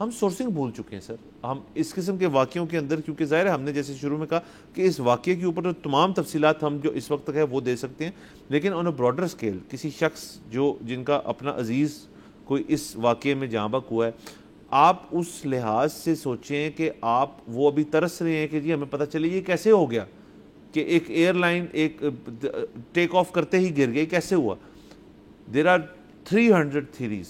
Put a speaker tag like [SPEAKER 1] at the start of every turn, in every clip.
[SPEAKER 1] ہم سورسنگ بھول چکے ہیں سر. ہم اس قسم کے واقعوں کے اندر, کیونکہ ظاہر ہے ہم نے جیسے شروع میں کہا کہ اس واقعے کے اوپر تمام تفصیلات ہم جو اس وقت تک ہے وہ دے سکتے ہیں, لیکن آن اے براڈر اسکیل کسی شخص جن کا اپنا عزیز کوئی اس واقعے میں جاں بحق ہوا ہے, آپ اس لحاظ سے سوچیں کہ آپ وہ ابھی ترس رہے ہیں کہ جی ہمیں پتہ چلے یہ کیسے ہو گیا کہ ایک ایئر لائن ایک ٹیک آف کرتے ہی گر گئی, کیسے ہوا. دیر آر 300 تھیریز,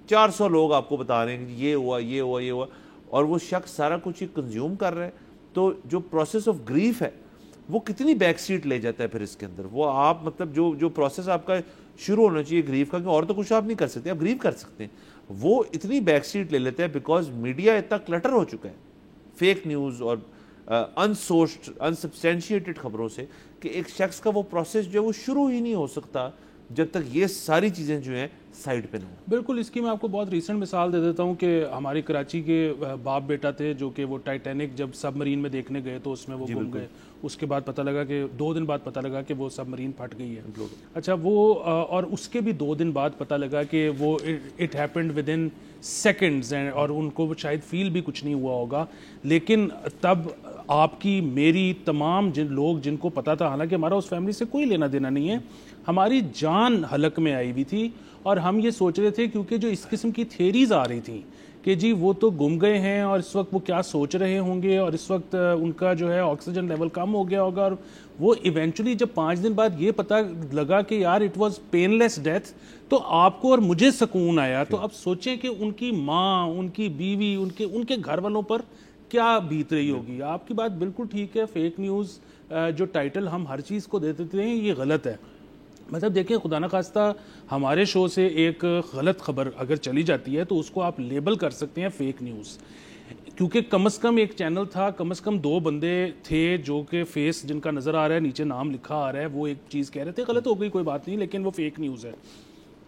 [SPEAKER 1] 400 لوگ آپ کو بتا رہے ہیں کہ یہ ہوا یہ ہوا یہ ہوا, اور وہ شخص سارا کچھ ہی کنزیوم کر رہا ہے. تو جو پروسیس آف گریف ہے وہ کتنی بیک سیٹ لے جاتا ہے پھر اس کے اندر. وہ آپ مطلب جو پروسیس آپ کا شروع ہونا چاہیے گریف کا, کہ اور تو کچھ آپ نہیں کر سکتے, آپ گریف کر سکتے ہیں, وہ اتنی بیک سیٹ لے لیتے ہیں بیکاز میڈیا اتنا کلٹر ہو چکا ہے فیک نیوز اور انسورسڈ انسبسٹینشیٹڈ خبروں سے, کہ ایک شخص کا وہ پروسیس جو ہے وہ شروع ہی نہیں ہو سکتا جب تک یہ ساری چیزیں جو ہیں سائڈ پہ نہ ہوں.
[SPEAKER 2] بالکل, اس کی میں آپ کو بہت ریسنٹ مثال دے دیتا ہوں کہ ہماری کراچی کے باپ بیٹا تھے جو کہ وہ ٹائٹینک جب سب مرین میں دیکھنے گئے تو اس میں وہ گم گئے. اس کے بعد پتہ لگا کہ 2 دن بعد پتہ لگا کہ وہ سب مرین پھٹ گئی ہے. اچھا, وہ اور اس کے بھی 2 دن بعد پتہ لگا کہ وہ it happened with in seconds, اور ان کو شاید فیل بھی کچھ نہیں ہوا ہوگا. لیکن تب آپ کی میری تمام لوگ جن کو پتا تھا, حالانکہ ہمارا اس فیملی سے کوئی لینا دینا نہیں ہے, ہماری جان حلق میں آئی ہوئی تھی, اور ہم یہ سوچ رہے تھے کیونکہ جو اس قسم کی تھیریز آ رہی تھیں کہ جی وہ تو گم گئے ہیں اور اس وقت وہ کیا سوچ رہے ہوں گے, اور اس وقت ان کا جو ہے آکسیجن لیول کم ہو گیا ہوگا, اور وہ ایونچولی جب 5 دن بعد یہ پتہ لگا کہ یار it was painless death, تو آپ کو اور مجھے سکون آیا. تو اب سوچیں کہ ان کی ماں, ان کی بیوی, ان کے گھر والوں پر کیا بیت رہی ہوگی. آپ کی بات بالکل ٹھیک ہے, فیک نیوز جو ٹائٹل ہم ہر چیز کو دے دیتے ہیں یہ غلط ہے. مطلب دیکھیں, خدا نخواستہ ہمارے شو سے ایک غلط خبر اگر چلی جاتی ہے تو اس کو آپ لیبل کر سکتے ہیں فیک نیوز, کیونکہ کم از کم ایک چینل تھا, کم از کم 2 بندے تھے جو کہ فیس جن کا نظر آ رہا ہے, نیچے نام لکھا آ رہا ہے, وہ ایک چیز کہہ رہے تھے, غلط ہو گئی کوئی بات نہیں, لیکن وہ فیک نیوز ہے.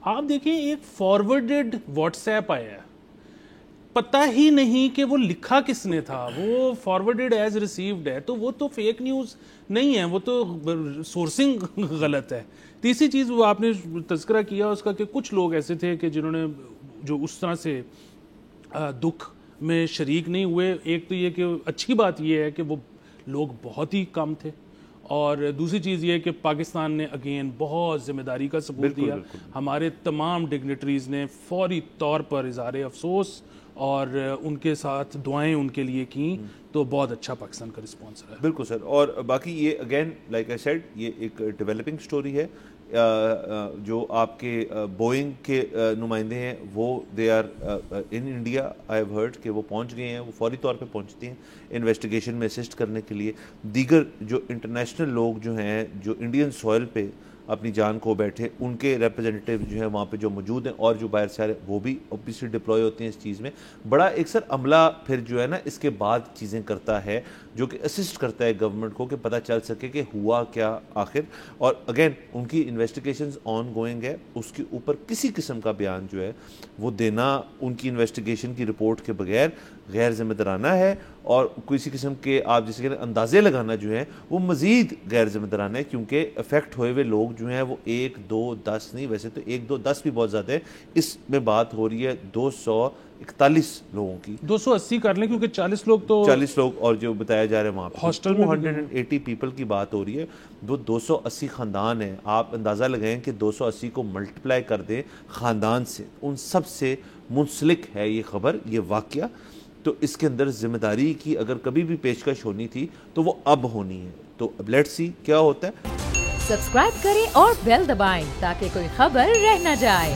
[SPEAKER 2] آپ دیکھیں ایک فارورڈڈ واٹس ایپ آیا ہے, پتہ ہی نہیں کہ وہ لکھا کس نے تھا, وہ فارورڈڈ ایز ریسیوڈ ہے, تو وہ تو فیک نیوز نہیں ہے, وہ تو سورسنگ غلط ہے. تیسری چیز وہ آپ نے تذکرہ کیا اس کا کہ کچھ لوگ ایسے تھے کہ جنہوں نے جو اس طرح سے دکھ میں شریک نہیں ہوئے. ایک تو یہ کہ اچھی بات یہ ہے کہ وہ لوگ بہت ہی کم تھے, اور دوسری چیز یہ کہ پاکستان نے اگین بہت ذمہ داری کا ثبوت دیا. ہمارے تمام ڈگنیٹریز نے فوری طور پر اظہار افسوس اور ان کے ساتھ دعائیں ان کے لیے کیں, تو بہت اچھا پاکستان کا رسپانس رہا.
[SPEAKER 1] بالکل سر, اور باقی یہ اگین لائک آئی سیڈ یہ ایک ڈیولپنگ سٹوری ہے. جو آپ کے بوئنگ کے نمائندے ہیں وہ they are in India, I have heard کہ وہ پہنچ گئے ہیں, وہ فوری طور پہ پہنچتے ہیں انویسٹیگیشن میں اسسٹ کرنے کے لیے. دیگر جو انٹرنیشنل لوگ جو ہیں جو انڈین سوئل پہ اپنی جان کو بیٹھے, ان کے ریپرزینٹیو جو ہیں وہاں پہ جو موجود ہیں, اور جو باہر سے آ رہے وہ بھی اوبیسلی ڈپلوائے ہوتے ہیں اس چیز میں. بڑا ایک سر عملہ پھر جو ہے نا اس کے بعد چیزیں کرتا ہے جو کہ اسسٹ کرتا ہے گورنمنٹ کو کہ پتہ چل سکے کہ ہوا کیا آخر. اور اگین ان کی انویسٹیگیشنز آن گوئنگ ہے, اس کے اوپر کسی قسم کا بیان جو ہے وہ دینا ان کی انویسٹیگیشن کی رپورٹ کے بغیر غیر ذمہ دارانہ ہے, اور کسی قسم کے آپ جسے کہتے ہیں اندازے لگانا جو ہے وہ مزید غیر ذمہ دارانہ ہے, کیونکہ افیکٹ ہوئے ہوئے لوگ جو ہیں وہ 1 2 10 نہیں, ویسے تو 1 2 10 بھی بہت زیادہ ہے. اس میں بات ہو رہی ہے 241 لوگوں کی,
[SPEAKER 2] 280 کر لیں کیونکہ 40 لوگ تو
[SPEAKER 1] 40 لوگ, اور جو بتایا جا رہا ہے وہاں پہ
[SPEAKER 2] ہاسٹل میں
[SPEAKER 1] 280 پیپل کی بات ہو رہی ہے. وہ 280 خاندان ہیں, آپ اندازہ لگائیں کہ 280 کو ملٹیپلائی کر دیں خاندان سے, ان سب سے منسلک ہے یہ خبر, یہ واقعہ. تو اس کے اندر ذمہ داری کی اگر کبھی بھی پیشکش ہونی تھی تو وہ اب ہونی ہے. تو اب لیٹس سی کیا ہوتا ہے.
[SPEAKER 3] سبسکرائب کریں اور بیل دبائیں تاکہ کوئی خبر رہ نہ جائے.